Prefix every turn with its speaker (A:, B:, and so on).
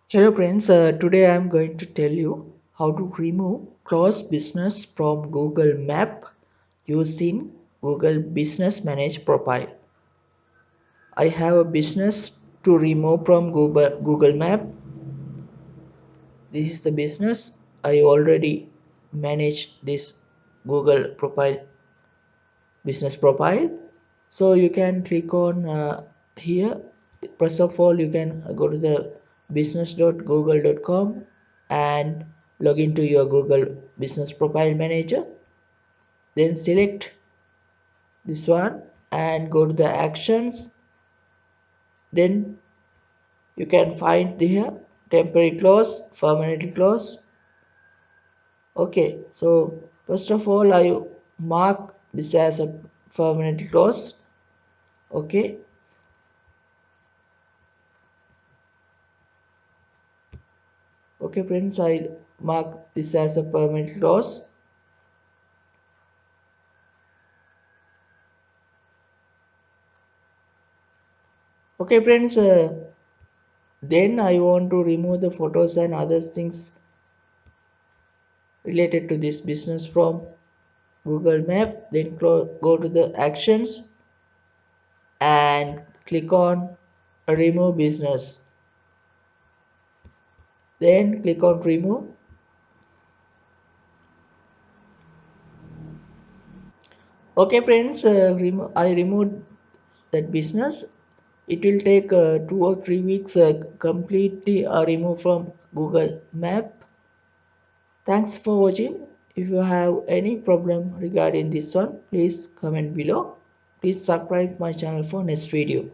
A: Hello friends, today I am going to tell you how to remove cross business from Google Map using Google Business Manage profile. I have a business to remove from Google Map. This is the business. I already managed this Google profile business profile. So you can click on here. First of all, you can go to the business.google.com and log into your Google business profile manager. Then select this one and go to the actions. Then you can find here temporary close, permanent close. Okay, so first of all I mark this as a permanent close. Okay, okay friends, I mark this as a permanent close. Okay friends, then I want to remove the photos and other things related to this business from Google Map. Then go to the actions and click on remove business. Then click on remove. Okay friends, I removed that business. It will take 2 or 3 weeks completely remove from Google Map. Thanks for watching. If you have any problem regarding this one, please comment below. Please subscribe my channel for next video.